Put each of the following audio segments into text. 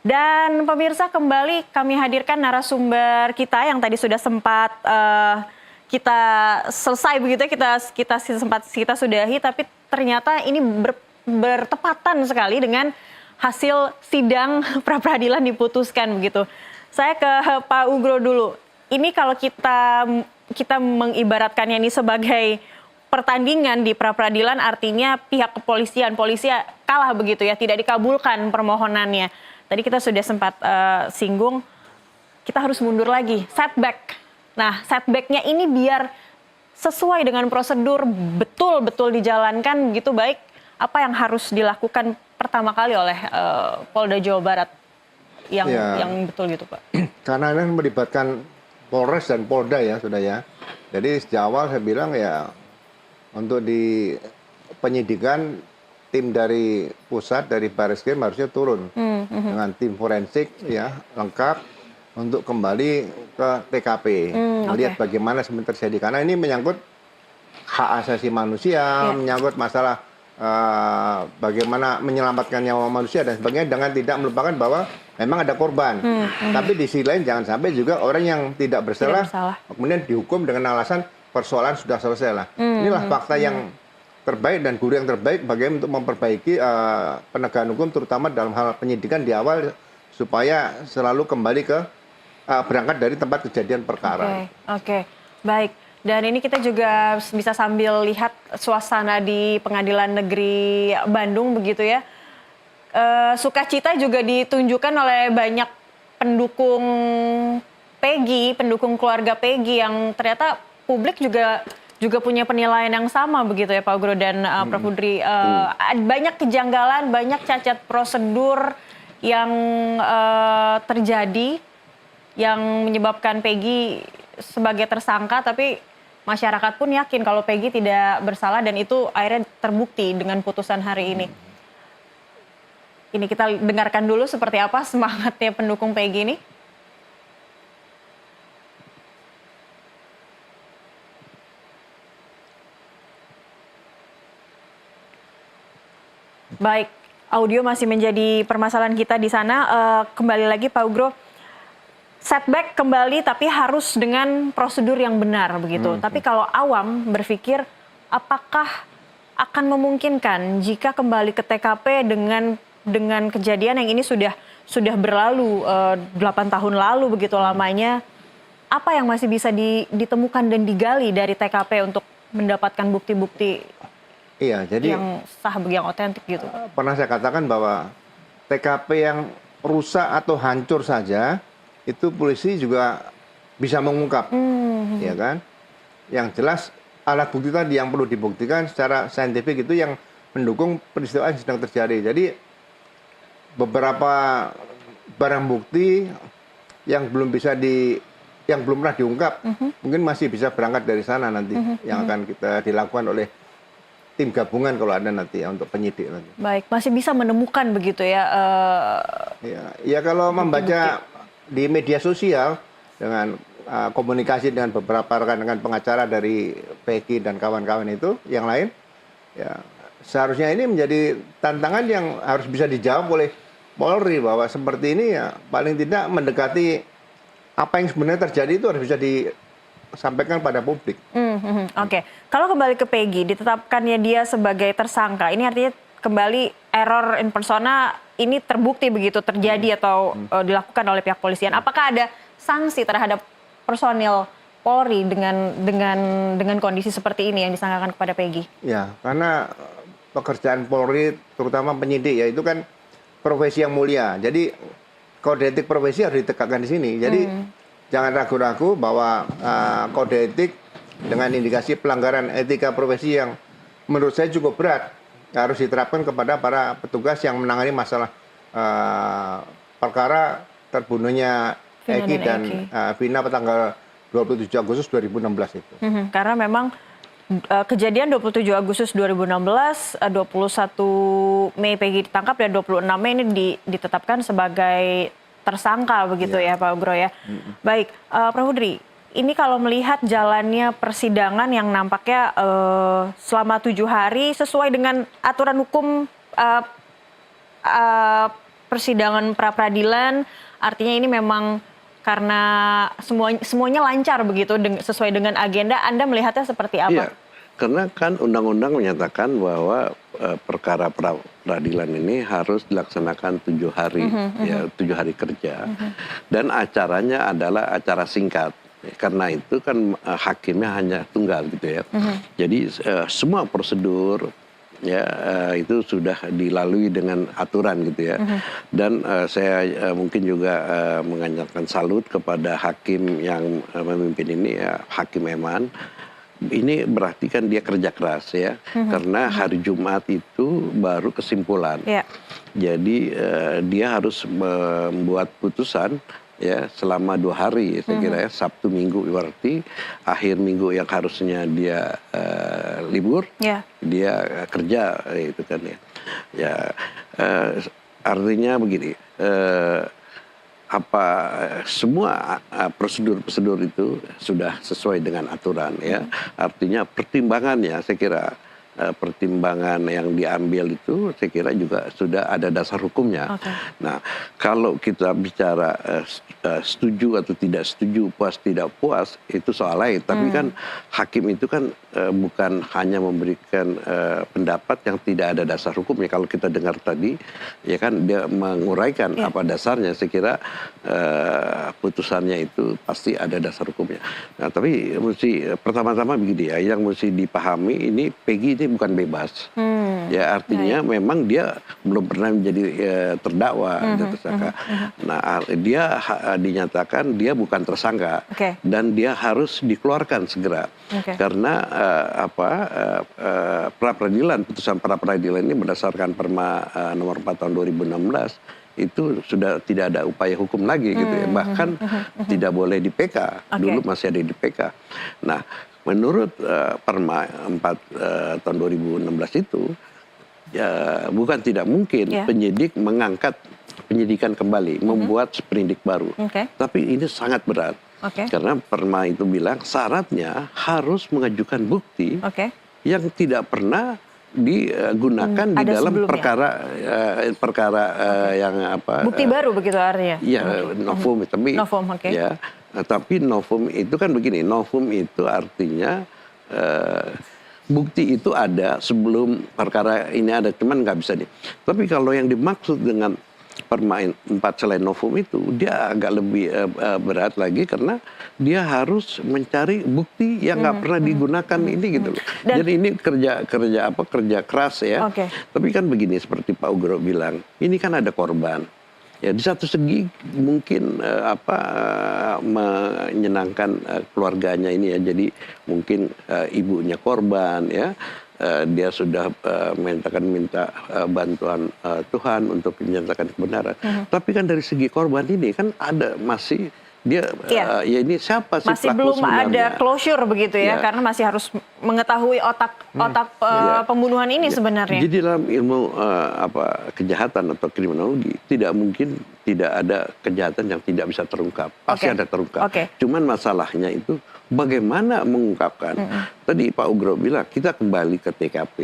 Dan pemirsa, kembali kami hadirkan narasumber kita yang tadi sudah sempat kita selesai begitu ya, kita sudahi, tapi ternyata ini bertepatan sekali dengan hasil sidang pra peradilan diputuskan begitu. Saya ke Pak Ugro dulu. Ini kalau kita mengibaratkannya ini sebagai pertandingan di pra peradilan, artinya pihak polisi kalah begitu ya, tidak dikabulkan permohonannya. Tadi kita sudah sempat singgung, kita harus mundur lagi, setback. Nah, setbacknya ini biar sesuai dengan prosedur, betul-betul dijalankan begitu baik, apa yang harus dilakukan pertama kali oleh Polda Jawa Barat yang betul gitu, Pak? Karena ini melibatkan Polres dan Polda ya, sudah ya. Jadi sejak awal saya bilang ya, untuk di penyidikan, tim dari pusat, dari Barreskrim harusnya turun dengan tim forensik ya lengkap untuk kembali ke TKP, melihat bagaimana sebenarnya terjadi. Karena ini menyangkut hak asasi manusia, menyangkut masalah bagaimana menyelamatkan nyawa manusia dan sebagainya, dengan tidak melupakan bahwa memang ada korban. Tapi di sisi lain jangan sampai juga orang yang tidak bersalah kemudian dihukum dengan alasan persoalan sudah selesai lah. Inilah fakta yang terbaik dan guru yang terbaik bagaimana untuk memperbaiki penegakan hukum, terutama dalam hal penyidikan di awal, supaya selalu kembali ke berangkat dari tempat kejadian perkara. Oke, baik. Dan ini kita juga bisa sambil lihat suasana di Pengadilan Negeri Bandung begitu ya. Sukacita juga ditunjukkan oleh banyak pendukung Peggy, pendukung keluarga Peggy, yang ternyata publik juga punya penilaian yang sama begitu ya, Pak Ugro dan Prof. Hudri. Banyak kejanggalan, banyak cacat prosedur yang terjadi yang menyebabkan Peggy sebagai tersangka, tapi masyarakat pun yakin kalau Peggy tidak bersalah, dan itu akhirnya terbukti dengan putusan hari ini. Ini kita dengarkan dulu seperti apa semangatnya pendukung Peggy ini. Baik, audio masih menjadi permasalahan kita di sana. Kembali lagi Pak Ugro, setback kembali tapi harus dengan prosedur yang benar begitu. Tapi kalau awam berpikir, apakah akan memungkinkan jika kembali ke TKP dengan kejadian yang ini sudah berlalu 8 tahun lalu begitu lamanya, apa yang masih bisa ditemukan dan digali dari TKP untuk mendapatkan bukti-bukti yang sah, yang otentik gitu? Pernah saya katakan bahwa TKP yang rusak atau hancur saja itu polisi juga bisa mengungkap, ya kan? Yang jelas alat bukti tadi yang perlu dibuktikan secara saintifik itu yang mendukung peristiwa yang sedang terjadi. Jadi beberapa barang bukti yang belum pernah diungkap, mungkin masih bisa berangkat dari sana nanti, yang akan kita dilakukan oleh tim gabungan kalau ada nanti ya, untuk penyidik nanti. Baik, masih bisa menemukan begitu ya? Ya kalau membaca di media sosial dengan komunikasi dengan beberapa rekan-rekan pengacara dari Peggy dan kawan-kawan itu yang lain, ya seharusnya ini menjadi tantangan yang harus bisa dijawab oleh Polri, bahwa seperti ini ya paling tidak mendekati apa yang sebenarnya terjadi itu harus bisa disampaikan pada publik. Oke. Kalau kembali ke Peggy, ditetapkannya dia sebagai tersangka, ini artinya kembali error in persona ini terbukti begitu terjadi atau dilakukan oleh pihak polisian. Apakah ada sanksi terhadap personil Polri dengan kondisi seperti ini yang disangkakan kepada Peggy? Ya, karena pekerjaan Polri terutama penyidik ya itu kan profesi yang mulia. Jadi kode etik profesi harus ditegakkan di sini. Jadi jangan ragu-ragu bahwa kode etik dengan indikasi pelanggaran etika profesi yang menurut saya cukup berat harus diterapkan kepada para petugas yang menangani masalah perkara terbunuhnya Eki dan Vina pada tanggal 27 Agustus 2016 itu. Karena memang kejadian 27 Agustus 2016, 21 Mei Peggy ditangkap dan 26 Mei ini ditetapkan sebagai tersangka begitu ya Pak Ugro ya. Baik, Prof. Hudri, ini kalau melihat jalannya persidangan yang nampaknya selama 7 hari sesuai dengan aturan hukum persidangan pra-peradilan, artinya ini memang karena semuanya lancar begitu sesuai dengan agenda. Anda melihatnya seperti Iya, apa? karena kan undang-undang menyatakan bahwa perkara peradilan ini harus dilaksanakan 7 hari, ya 7 hari kerja, dan acaranya adalah acara singkat. Karena itu kan hakimnya hanya tunggal gitu ya. Jadi semua prosedur ya itu sudah dilalui dengan aturan gitu ya. Dan saya mungkin juga menganjurkan salut kepada hakim yang memimpin ini ya, Hakim Eman. Ini berarti kan dia kerja keras ya, karena hari Jumat itu baru kesimpulan. Ya. Jadi dia harus membuat putusan ya selama 2 hari, saya kira ya, Sabtu Minggu, berarti akhir minggu yang harusnya dia libur, Ya. dia kerja itu kan ya. Ya artinya begini. Semua prosedur-prosedur itu sudah sesuai dengan aturan ya. Artinya pertimbangannya saya kira pertimbangan yang diambil itu saya kira juga sudah ada dasar hukumnya. Okay. Nah, kalau kita bicara setuju atau tidak setuju, puas tidak puas, itu soal lain. Tapi kan hakim itu kan bukan hanya memberikan pendapat yang tidak ada dasar hukumnya. Kalau kita dengar tadi, ya kan dia menguraikan apa dasarnya. Saya kira putusannya itu pasti ada dasar hukumnya. Nah, tapi mesti pertama-tama begini ya, yang mesti dipahami ini Peggy ini bukan bebas. Ya artinya memang dia belum pernah menjadi terdakwa, tersangka. Nah, dia dinyatakan dia bukan tersangka dan dia harus dikeluarkan segera. Karena putusan pra peradilan ini berdasarkan Perma nomor 4 tahun 2016 itu sudah tidak ada upaya hukum lagi gitu ya, bahkan tidak boleh di PK. Dulu masih ada di PK. Nah, menurut Perma 4 tahun 2016 itu ya bukan tidak mungkin penyidik mengangkat penyidikan kembali, membuat sprindik baru. Tapi ini sangat berat. Karena Perma itu bilang syaratnya harus mengajukan bukti yang tidak pernah digunakan di dalam perkara yang bukti baru begitu artinya. Iya, novum, tapi ya, tapi novum itu kan begini, novum itu artinya bukti itu ada sebelum perkara ini ada, cuman nggak bisa nih. Tapi kalau yang dimaksud dengan Perma 4 selain novum itu dia agak lebih berat lagi karena dia harus mencari bukti yang nggak pernah digunakan ini gitu loh. Jadi ini kerja keras ya. Tapi kan begini seperti Pak Ugro bilang, ini kan ada korban. Ya di satu segi mungkin menyenangkan keluarganya ini ya. Jadi mungkin ibunya korban ya. Dia sudah minta bantuan Tuhan untuk menyatakan kebenaran. Tapi kan dari segi korban ini kan ada masih dia ya ini siapa sih masih pelaku belum sebenarnya? Ada closure begitu ya, karena masih harus mengetahui otak pembunuhan ini sebenarnya. Jadi dalam ilmu kejahatan atau kriminologi tidak mungkin tidak ada kejahatan yang tidak bisa terungkap, pasti ada terungkap. Cuman masalahnya itu bagaimana mengungkapkan. Tadi Pak Ugro bilang kita kembali ke TKP,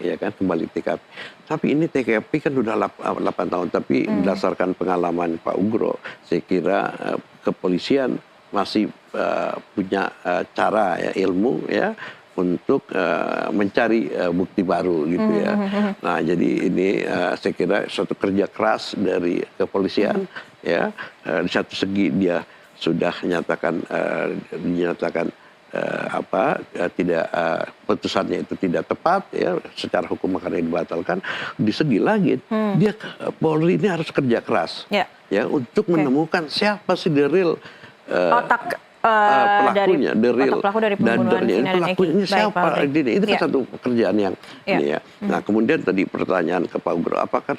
ya kan, kembali TKP. Tapi ini TKP kan sudah 8 tahun, tapi berdasarkan pengalaman Pak Ugro, saya kira kepolisian masih punya cara ya, ilmu ya untuk mencari bukti baru gitu ya. Nah, jadi ini saya kira suatu kerja keras dari kepolisian ya. Di satu segi dia sudah dinyatakan tidak putusannya itu tidak tepat ya, secara hukum makanya dibatalkan. Di segi lagi dia Polri ini harus kerja keras ya untuk menemukan siapa sih the real otak pelakunya, the real pelaku dari pembunuhan pelakunya siapa. Itu kan satu pekerjaan yang ini ya. Nah, kemudian tadi pertanyaan ke Pak Ugro, apakah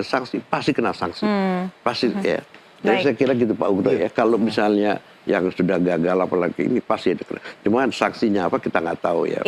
sanksi? Pasti kena sanksi, pasti ya. Jadi saya kira gitu Pak Ugro ya. Kalau misalnya yang sudah gagal apalagi ini pasti ada. Cuman sanksinya apa kita nggak tahu ya.